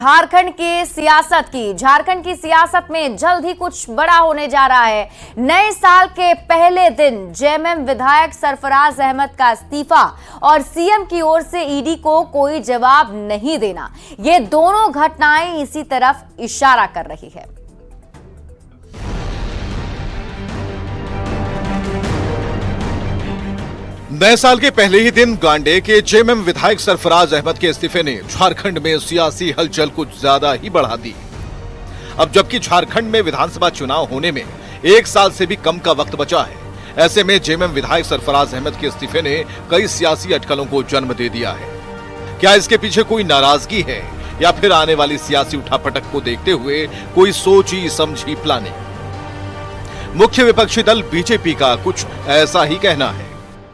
झारखंड की सियासत में जल्द ही कुछ बड़ा होने जा रहा है। नए साल के पहले दिन जेएमएम विधायक सरफराज अहमद का इस्तीफा और सीएम की ओर से ईडी को कोई जवाब नहीं देना, ये दोनों घटनाएं इसी तरफ इशारा कर रही है। नए साल के पहले ही दिन गांडे के जेएमएम विधायक सरफराज अहमद के इस्तीफे ने झारखंड में सियासी हलचल कुछ ज्यादा ही बढ़ा दी। अब जबकि झारखंड में विधानसभा चुनाव होने में 1 साल से भी कम का वक्त बचा है, ऐसे में जेएमएम विधायक सरफराज अहमद के इस्तीफे ने कई सियासी अटकलों को जन्म दे दिया है। क्या इसके पीछे कोई नाराजगी है या फिर आने वाली सियासी उठापटक को देखते हुए कोई सोची समझी प्लानिंग? मुख्य विपक्षी दल बीजेपी का कुछ ऐसा ही कहना है।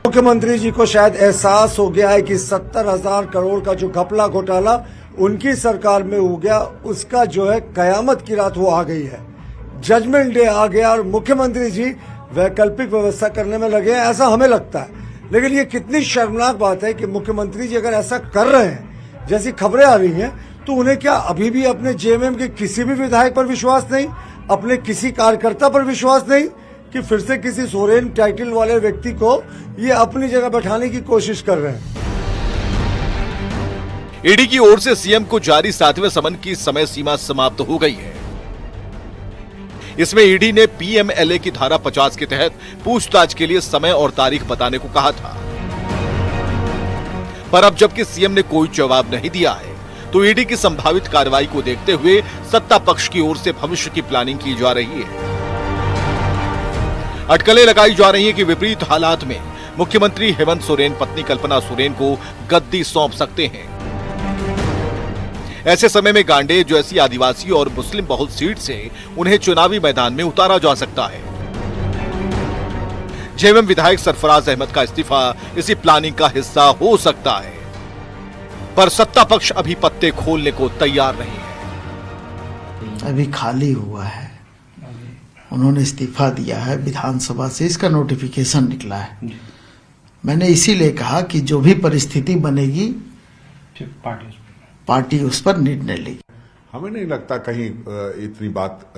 मुख्यमंत्री जी को शायद एहसास हो गया है कि 70,000 करोड़ का जो घपला घोटाला उनकी सरकार में हो गया, उसका जो है कयामत की रात वो आ गई है। जजमेंट डे आ गया और मुख्यमंत्री जी वैकल्पिक व्यवस्था करने में लगे हैं, ऐसा हमें लगता है। लेकिन ये कितनी शर्मनाक बात है कि मुख्यमंत्री जी अगर ऐसा कर रहे हैं जैसी खबरें आ रही हैं, तो उन्हें क्या अभी भी अपने जेएमएम के किसी भी विधायक पर विश्वास नहीं, अपने किसी कार्यकर्ता पर विश्वास नहीं कि फिर से किसी सोरेन टाइटल वाले व्यक्ति को ये अपनी जगह बैठाने की कोशिश कर रहे हैं। ईडी की ओर से सीएम को जारी 7वें समन की समय सीमा समाप्त हो गई है। इसमें ईडी ने पीएमएलए की धारा 50 के तहत पूछताछ के लिए समय और तारीख बताने को कहा था, पर अब जबकि सीएम ने कोई जवाब नहीं दिया है, तो ईडी की संभावित कार्रवाई को देखते हुए सत्ता पक्ष की ओर से भविष्य की प्लानिंग की जा रही है। अटकलें लगाई जा रही हैं कि विपरीत हालात में मुख्यमंत्री हेमंत सोरेन पत्नी कल्पना सोरेन को गद्दी सौंप सकते हैं। ऐसे समय में गांडे जैसी आदिवासी और मुस्लिम बहुल सीट से उन्हें चुनावी मैदान में उतारा जा सकता है। जेएमएम विधायक सरफराज अहमद का इस्तीफा इसी प्लानिंग का हिस्सा हो सकता है, पर सत्ता पक्ष अभी पत्ते खोलने को तैयार नहीं है। अभी खाली हुआ है, उन्होंने इस्तीफा दिया है विधानसभा से, इसका नोटिफिकेशन निकला है। मैंने इसीलिए कहा कि जो भी परिस्थिति बनेगी पार्टी उस पर निर्णय लेगी। हमें नहीं लगता कहीं इतनी बात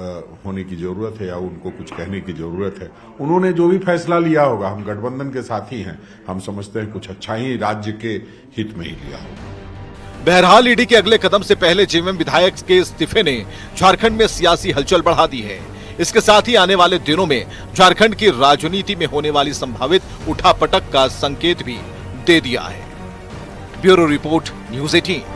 होने की जरूरत है या उनको कुछ कहने की जरूरत है। उन्होंने जो भी फैसला लिया होगा, हम गठबंधन के साथ ही हैं, हम समझते हैं कुछ अच्छा ही राज्य के हित में ही लिया होगा। बहरहाल ईडी के अगले कदम से पहले जेएमएम विधायक के इस्तीफे ने झारखंड में सियासी हलचल बढ़ा दी है। इसके साथ ही आने वाले दिनों में झारखंड की राजनीति में होने वाली संभावित उठापटक का संकेत भी दे दिया है। Bureau report, news 18।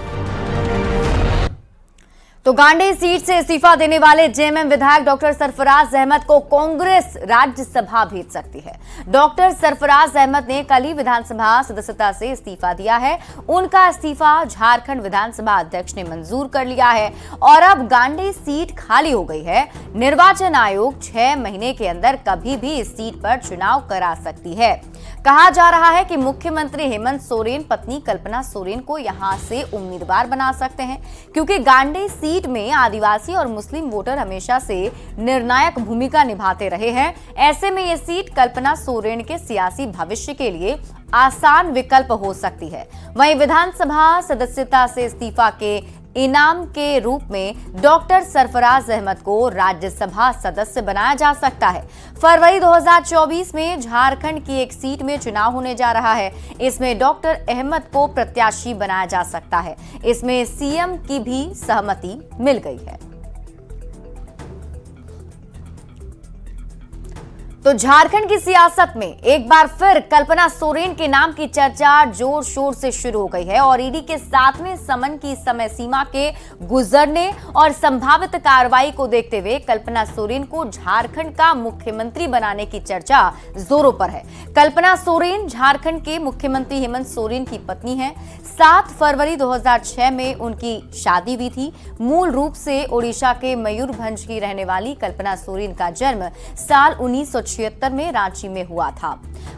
तो गांडे सीट से इस्तीफा देने वाले जेएमएम विधायक डॉक्टर सरफराज अहमद को कांग्रेस राज्यसभा भेज सकती है। डॉक्टर सरफराज अहमद ने कल ही विधानसभा सदस्यता से इस्तीफा दिया है। उनका इस्तीफा झारखंड विधानसभा अध्यक्ष ने मंजूर कर लिया है और अब गांडे सीट खाली हो गई है। निर्वाचन आयोग 6 महीने के अंदर कभी भी इस सीट पर चुनाव करा सकती है। कहा जा रहा है कि मुख्यमंत्री हेमंत सोरेन पत्नी कल्पना सोरेन को यहां से उम्मीदवार बना सकते हैं, क्योंकि गांडे सीट में आदिवासी और मुस्लिम वोटर हमेशा से निर्णायक भूमिका निभाते रहे हैं। ऐसे में यह सीट कल्पना सोरेन के सियासी भविष्य के लिए आसान विकल्प हो सकती है। वहीं विधानसभा सदस्यता से इस्तीफा के इनाम के रूप में डॉक्टर सरफराज अहमद को राज्यसभा सदस्य बनाया जा सकता है। फरवरी 2024 में झारखंड की एक सीट में चुनाव होने जा रहा है। इसमें डॉक्टर अहमद को प्रत्याशी बनाया जा सकता है। इसमें सीएम की भी सहमति मिल गई है। तो झारखंड की सियासत में एक बार फिर कल्पना सोरेन के नाम की चर्चा जोर शोर से शुरू हो गई है और ईडी के 7वें समन की समय सीमा के गुजरने और संभावित कार्रवाई को देखते हुए कल्पना सोरेन को झारखंड का मुख्यमंत्री बनाने की चर्चा जोरों पर है। कल्पना सोरेन झारखंड के मुख्यमंत्री हेमंत सोरेन की पत्नी है। 7 फरवरी 2006 में उनकी शादी हुई थी। मूल रूप से ओडिशा के मयूरभंज की रहने वाली कल्पना सोरेन का जन्म साल 1976 में रांची में हुआ था।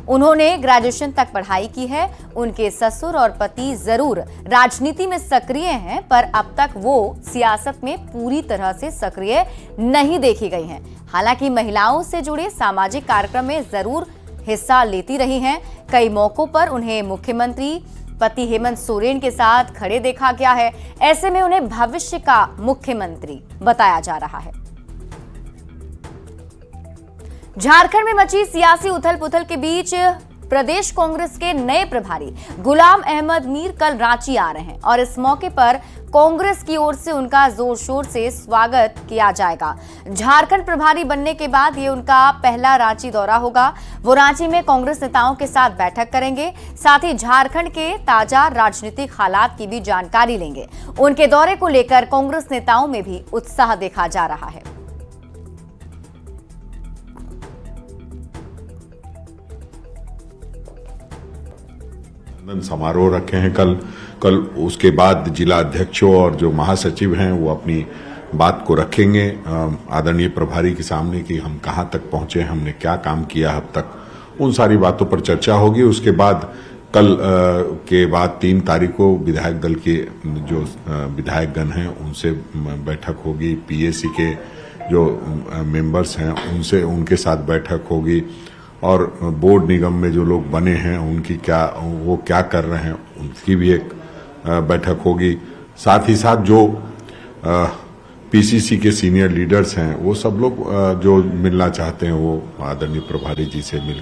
उन्होंने ग्रेजुएशन तक पढ़ाई की है। उनके ससुर और पति जरूर राजनीति में सक्रिय हैं, पर अब तक वो सियासत में पूरी तरह से सक्रिय नहीं देखी गई हैं। हालांकि महिलाओं से जुड़े सामाजिक कार्यक्रम में जरूर हिस्सा लेती रही हैं। कई मौकों पर उन्हें मुख्यमंत्री पति हेमंत सोरेन के साथ खड़े देखा गया है। ऐसे में उन्हें भविष्य का मुख्यमंत्री बताया जा रहा है। झारखंड में मची सियासी उथल-पुथल के बीच प्रदेश कांग्रेस के नए प्रभारी गुलाम अहमद मीर कल रांची आ रहे हैं और इस मौके पर कांग्रेस की ओर से उनका जोर शोर से स्वागत किया जाएगा। झारखंड प्रभारी बनने के बाद ये उनका पहला रांची दौरा होगा। वो रांची में कांग्रेस नेताओं के साथ बैठक करेंगे, साथ ही झारखंड के ताजा राजनीतिक हालात की भी जानकारी लेंगे। उनके दौरे को लेकर कांग्रेस नेताओं में भी उत्साह देखा जा रहा है। समारोह रखे हैं कल उसके बाद जिला अध्यक्षों और जो महासचिव हैं वो अपनी बात को रखेंगे आदरणीय प्रभारी के सामने कि हम कहां तक पहुंचे, हमने क्या काम किया अब तक, उन सारी बातों पर चर्चा होगी। उसके बाद कल के बाद 3 तारीख को विधायक दल के जो विधायकगण हैं उनसे बैठक होगी, पीएसी के जो मेंबर्स हैं उनके साथ बैठक होगी और बोर्ड निगम में जो लोग बने हैं उनकी वो क्या कर रहे हैं उनकी भी एक बैठक होगी। साथ ही साथ जो पीसीसी के सीनियर लीडर्स हैं वो सब लोग जो मिलना चाहते हैं वो आदरणीय प्रभारी जी से मिलकर